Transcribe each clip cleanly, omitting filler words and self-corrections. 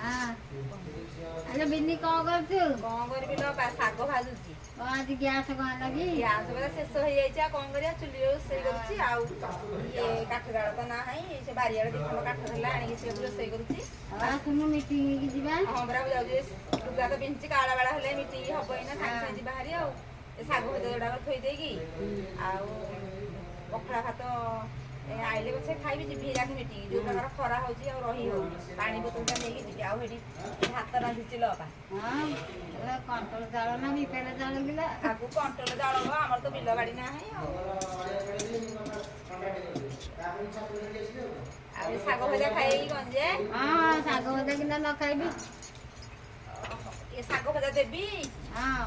ଆଲୋ ବିନି କଣ କରୁଛୁ? କଣ କରିବି ଲୋ ଶାଗ ଭାଜୁଛି। ଆଜି ଗ୍ୟାସ କଣ ହେଲା କି? ଗ୍ୟାସ ବୋଧେ ଶେଷ ହେଇଯାଇଛି। ଆଉ କଣ କରିବା, ଚୁଲିରେ ରୋଷେଇ କରୁଛି। ଆଉ ଇଏ କାଠ ଜାଳ ତ ନାହିଁ, ସେ ବାରିଆଡେ ଦି ଖଣ୍ଡ କାଠ ଥିଲା ଆଣିକି ସେ ରୋଷେଇ କରୁଛି। ଆସୁନୁ ମିଟିଂ କି ଯିବା। ହଁ ପରା ମୁଁ ଯାଉଛି, ଲୁଗା ତ ପିନ୍ଧିଛି, କାଳ ବେଳା ହେଲେ ମିଟିଂ ହବ ଏଇନା, ସାଙ୍ଗେ ସାଙ୍ଗେ ଯିବା ଭାରି। ଆଉ ଏ ଶାଗ ଭଜା ଯୋଉଟାକ ଥୋଇ ଦେଇକି ଆଉ ପଖଳା ଭାତ ଆଇଲେ ପଛେ ଖାଇବି, ଯିବି ରାତି ମିଟିଂ। ଯୋଉ ପ୍ରକାର ଖରା ହଉଛି ଆଉ ରହି ହଉନି। ପାଣି ବୋତଲଟା ନେଇକି ଯିବି। ଆଉ ସେଠି ଭାତ ରାନ୍ଧିଛି ଲୋ ଅପା। କଣ୍ଟ୍ରୋଲ ଚାଉଳ ନା ବିପିଏଲ ଚାଉଳ କିଲୋ? ଆଗକୁ କଣ୍ଟ୍ରୋଲ ଚାଉଳ, ଆମର ତ ବିଲ ବାଡି ନାହିଁ। ଆଉ ଶାଗ ଭଜା ଖାଇକି କଣ ଯେ? ହଁ ଶାଗ ଭଜା କିନା ନ ଖାଇବି। ଏ ଶାଗ ଭଜା ଦେବି। ହଁ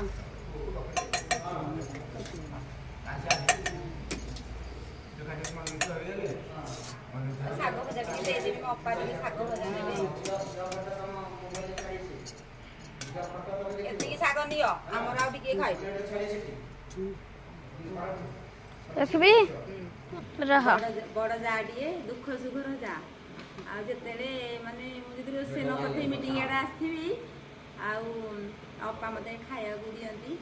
ଶାଗ ଭଜା ଟିକେ ଦେଇଦେବି, ମୋ ଅପା ଟିକେ ଶାଗ ଭଜା ଦେବେ। ଏତିକି ଶାଗ ନିଅ, ଆମର ଆଉ ଟିକେ ଖାଇବୁ। ରଖିବି ରହ। ବଡ଼ ଯା ଟିଏ, ଦୁଃଖ ସୁଖର ଯା। ଆଉ ଯେତେବେଳେ ମାନେ ମୁଁ ଯଦି ରୋଷେଇ ନ କରିଥିବି, ମିଟିଂ ଆଡ଼େ ଆସିଥିବି, ଆଉ ଅପା ମୋତେ ଖାଇବାକୁ ଦିଅନ୍ତି।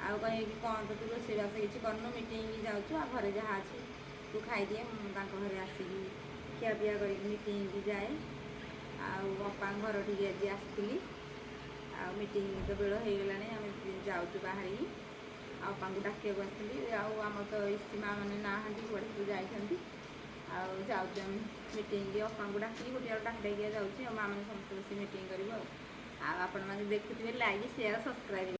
ଆଉ କହିକି କ'ଣ ତ ତୁ ରୋଷେଇବାସ କିଛି କରୁନୁ, ମିଟିଂ ଯାଉଛୁ, ଆଉ ଘରେ ଯାହା ଅଛି ତୁ ଖାଇଦିଏ। ମୁଁ ତାଙ୍କ ଘରେ ଆସିକି ଖିଆପିଆ କରିକି ମିଟିଂକି ଯାଏ। ଆଉ ଅପାଙ୍କ ଘର ଠିକି ଆଜି ଆସିଥିଲି। ଆଉ ମିଟିଂ ତ ବେଳ ହେଇଗଲାଣି, ଆମେ ଯାଉଛୁ ବାହାରିକି। ଆଉ ଅପାଙ୍କୁ ଡାକିବାକୁ ଆସିଥିଲି। ଆଉ ଆମର ତ ଇସି ମା ମାନେ ନାହାନ୍ତି, କୁଆଡ଼େ ସବୁ ଯାଇଛନ୍ତି। ଆଉ ଯାଉଛୁ ଆମେ ମିଟିଂକି, ଅପାଙ୍କୁ ଡାକିକି ଗୋଟିଏ ଆଡ଼ୁ ଡାକି ଡାକିଆ ଯାଉଛି। ଆଉ ମା ମାନେ ସମସ୍ତେ ବସି ମିଟିଂ କରିବୁ। ଆଉ ଆପଣମାନେ ଦେଖୁଥିବେ, ଲାଇକ୍ ସେୟାର ସବସ୍କ୍ରାଇବ୍